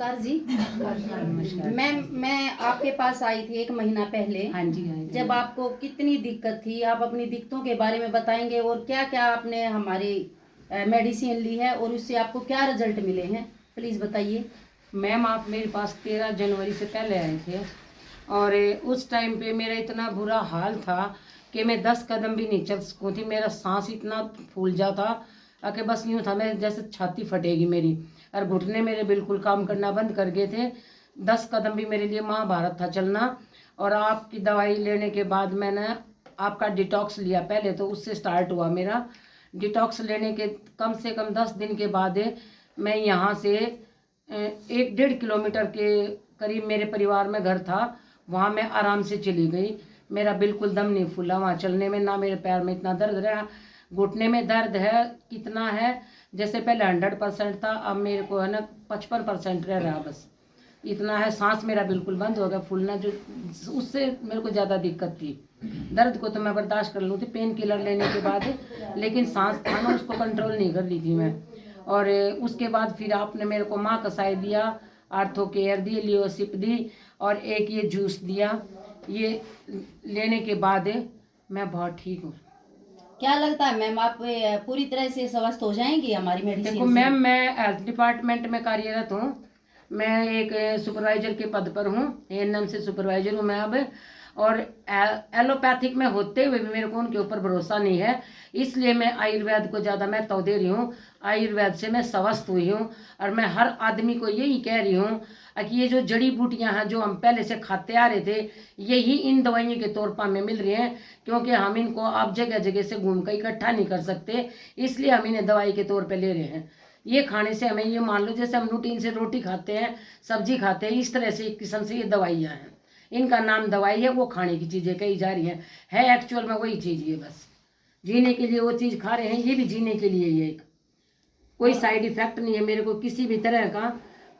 नमस्कार जी। नमस्कार। मैं आपके पास आई थी 1 महीना पहले। हाँ जी, हाँ जी। जब आपको कितनी दिक्कत थी, आप अपनी दिक्कतों के बारे में बताएंगे और क्या क्या आपने हमारी मेडिसिन ली है और उससे आपको क्या रिजल्ट मिले हैं, प्लीज़ बताइए। मैम, आप मेरे पास 13 जनवरी से पहले आए थे और उस टाइम पे मेरा इतना बुरा हाल था कि मैं 10 कदम भी नहीं चल सकूँ थी। मेरा सांस इतना फूल जाता कि बस यूँ था मैं जैसे छाती फटेगी मेरी, और घुटने मेरे बिल्कुल काम करना बंद कर गए थे। 10 कदम भी मेरे लिए महाभारत था चलना। और आपकी दवाई लेने के बाद मैंने आपका डिटॉक्स लिया, पहले तो उससे स्टार्ट हुआ मेरा। डिटॉक्स लेने के कम से कम 10 दिन के बाद मैं यहाँ से 1-1.5 किलोमीटर के करीब मेरे परिवार में घर था, वहाँ मैं आराम से चली गई। मेरा बिल्कुल दम नहीं फूला वहाँ चलने में, ना मेरे पैर में इतना दर्द रहा। घुटने में दर्द है, कितना है, जैसे पहले 100% था, अब मेरे को है ना 55% रह रहा बस, इतना है। सांस मेरा बिल्कुल बंद हो गया फूलना, जो उससे मेरे को ज़्यादा दिक्कत थी। दर्द को तो मैं बर्दाश्त कर लूँ थी पेन किलर लेने के बाद, लेकिन सांस था ना उसको कंट्रोल नहीं कर ली थी मैं। और उसके बाद फिर आपने मेरे को माँ कसाई दिया, आर्थो केयर दी, लियोसिप दी, और एक ये जूस दिया। ये लेने के बाद मैं बहुत ठीक हूँ। क्या लगता है मैम, आप पूरी तरह से स्वस्थ हो जाएंगी हमारी देखो मेडिसिन से? मैम, मैं हेल्थ डिपार्टमेंट में कार्यरत हूँ। मैं एक सुपरवाइजर के पद पर हूँ, एएनएम से सुपरवाइजर हूँ मैं अब। और एलोपैथिक में होते हुए भी मेरे को उनके ऊपर भरोसा नहीं है, इसलिए मैं आयुर्वेद को ज़्यादा महत्व दे रही हूँ। आयुर्वेद से मैं स्वस्थ हुई हूँ, और मैं हर आदमी को यही कह रही हूँ कि ये जो जड़ी बूटियाँ हैं जो हम पहले से खाते आ रहे थे, यही इन दवाइयों के तौर पर हमें मिल रही हैं, क्योंकि हम इनको आप जगह जगह से घूम कर इकट्ठा नहीं कर सकते, इसलिए हम इन्हें दवाई के तौर पे ले रहे हैं। ये खाने से हमें, ये मान लो जैसे हम रूटीन से रोटी खाते हैं, सब्जी खाते हैं, इस तरह से एक किस्म से ये दवाइयाँ हैं। इनका नाम दवाई है, वो खाने की चीज़ें कही जा रही हैं, है एक्चुअल में वही चीज़। ये बस जीने के लिए वो चीज़ खा रहे हैं, ये भी जीने के लिए। ये एक कोई साइड इफेक्ट नहीं है मेरे को किसी भी तरह का।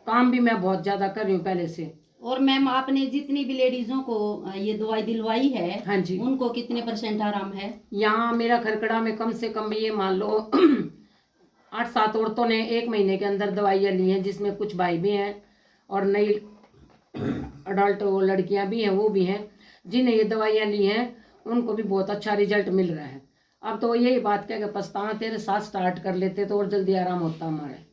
काम भी मैं बहुत ज़्यादा कर रही हूँ पहले से। और मैम, आपने जितनी भी लेडीजों को ये दवाई दिलवाई है, हाँ जी, उनको कितने % आराम है? यहाँ मेरा खरकड़ा में कम से कम ये मान लो 8-7 औरतों ने 1 महीने के अंदर दवाइयाँ ली हैं, जिसमें कुछ भाई भी हैं और नई अडल्ट वो लड़कियां भी हैं, वो भी हैं जिन्हें ये दवाइयाँ ली हैं, उनको भी बहुत अच्छा रिजल्ट मिल रहा है। अब तो यही बात क्या कि पछतावा तेरे साथ स्टार्ट कर लेते तो और जल्दी आराम होता हमारे।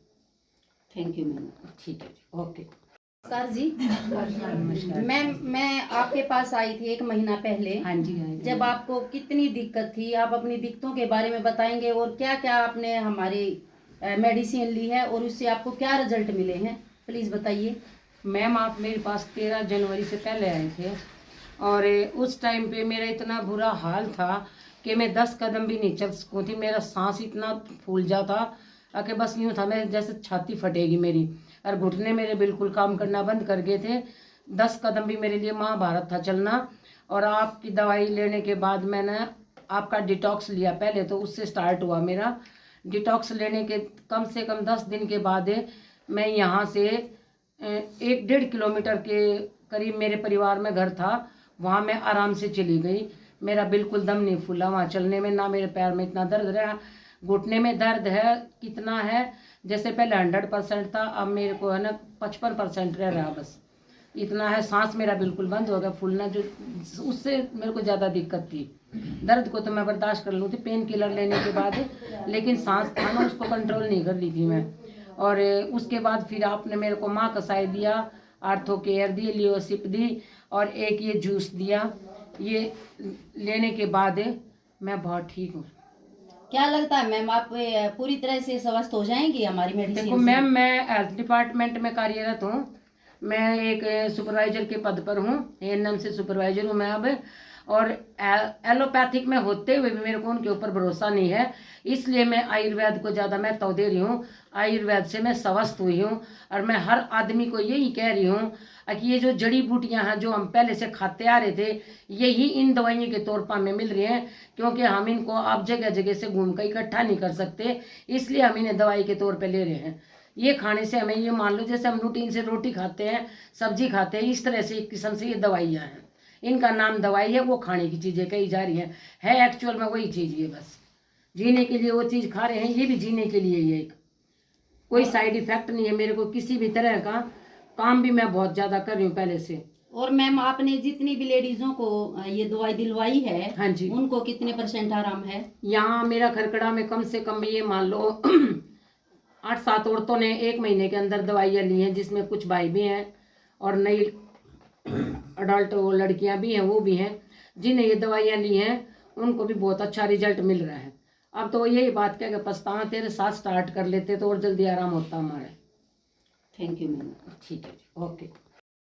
Thank you ma'am. ठीक है जी, ओके। नमस्कार जी। नमस्कार। मैं आपके पास आई थी 1 महीना पहले। हाँ जी, हाँ जी। जब आपको कितनी दिक्कत थी, आप अपनी दिक्कतों के बारे में बताएंगे और क्या क्या आपने हमारी मेडिसिन ली है और उससे आपको क्या रिजल्ट मिले हैं, प्लीज़ बताइए। मैम, आप मेरे पास 13 जनवरी से पहले आए थे और उस टाइम पे मेरा इतना बुरा हाल था कि मैं 10 कदम भी नहीं चल सकूँ थी। मेरा सांस इतना फूल जाता कि बस यूँ था मैं जैसे छाती फटेगी मेरी, और घुटने मेरे बिल्कुल काम करना बंद कर गए थे। 10 कदम भी मेरे लिए महाभारत था चलना। और आपकी दवाई लेने के बाद मैंने आपका डिटॉक्स लिया, पहले तो उससे स्टार्ट हुआ मेरा। डिटॉक्स लेने के कम से कम 10 दिन के बाद मैं यहाँ से 1-1.5 किलोमीटर के करीब मेरे परिवार में घर था, वहाँ मैं आराम से चली गई। मेरा बिल्कुल दम नहीं फूला वहाँ चलने में, ना मेरे पैर में इतना दर्द रहा। घुटने में दर्द है, कितना है, जैसे पहले 100% था, अब मेरे को है ना 55% रह रहा बस, इतना है। सांस मेरा बिल्कुल बंद हो गया फूलना, जो उससे मेरे को ज़्यादा दिक्कत थी। दर्द को तो मैं बर्दाश्त कर लूँ थी पेन किलर लेने के बाद, लेकिन सांस था ना उसको कंट्रोल नहीं कर ली थी मैं। और उसके बाद फिर आपने मेरे को माँ कसाई दिया, आर्थो केयर दी, लियोसिप दी, और एक ये जूस दिया। ये लेने के बाद मैं बहुत ठीक हूँ। क्या लगता है मैम, आप पूरी तरह से स्वस्थ हो जाएंगी हमारी मेडिसिन देखो से? मैम, मैं हेल्थ डिपार्टमेंट में कार्यरत हूँ। मैं एक सुपरवाइजर के पद पर हूँ, एएनएम से सुपरवाइजर हूँ मैं अब। और एलोपैथिक में होते हुए भी मेरे को उनके ऊपर भरोसा नहीं है, इसलिए मैं आयुर्वेद को ज़्यादा महत्व दे रही हूँ। आयुर्वेद से मैं स्वस्थ हुई हूँ, और मैं हर आदमी को यही कह रही हूँ कि ये जो जड़ी बूटियाँ हैं जो हम पहले से खाते आ रहे थे, यही इन दवाइयों के तौर पर हमें मिल रही हैं, क्योंकि हम इनको आप जगह जगह से घूम कर इकट्ठा नहीं कर सकते, इसलिए हम इन्हें दवाई के तौर पे ले रहे हैं। ये खाने से हमें, ये मान लो जैसे हम रूटीन से रोटी खाते हैं, सब्जी खाते हैं, इस तरह से एक किस्म से ये दवाइयाँ हैं। इनका नाम दवाई है, वो खाने की चीज़ें कही जा रही हैं, है एक्चुअल में वही चीज़। ये बस जीने के लिए वो चीज़ खा रहे हैं, ये भी जीने के लिए। ये एक कोई साइड इफेक्ट नहीं है मेरे को किसी भी तरह का। काम भी मैं बहुत ज़्यादा कर रही हूँ पहले से। और मैम आपने जितनी भी लेडीजों को ये दवाई दिलवाई है, हाँ जी, उनको कितने % आराम है? यहाँ मेरा खरकड़ा में कम से कम ये मान लो 8-7 औरतों ने 1 महीने के अंदर दवाइयाँ ली हैं, जिसमें कुछ भाई भी हैं और नई अडल्ट वो लड़कियाँ भी हैं, वो भी हैं जिन्हें ये दवाइयाँ ली हैं, उनको भी बहुत अच्छा रिजल्ट मिल रहा है। अब तो यही बात क्या कि पछतावा तेरे साथ स्टार्ट कर लेते तो और जल्दी आराम होता हमारे। Thank you ma'am. ठीक है जी, ओके।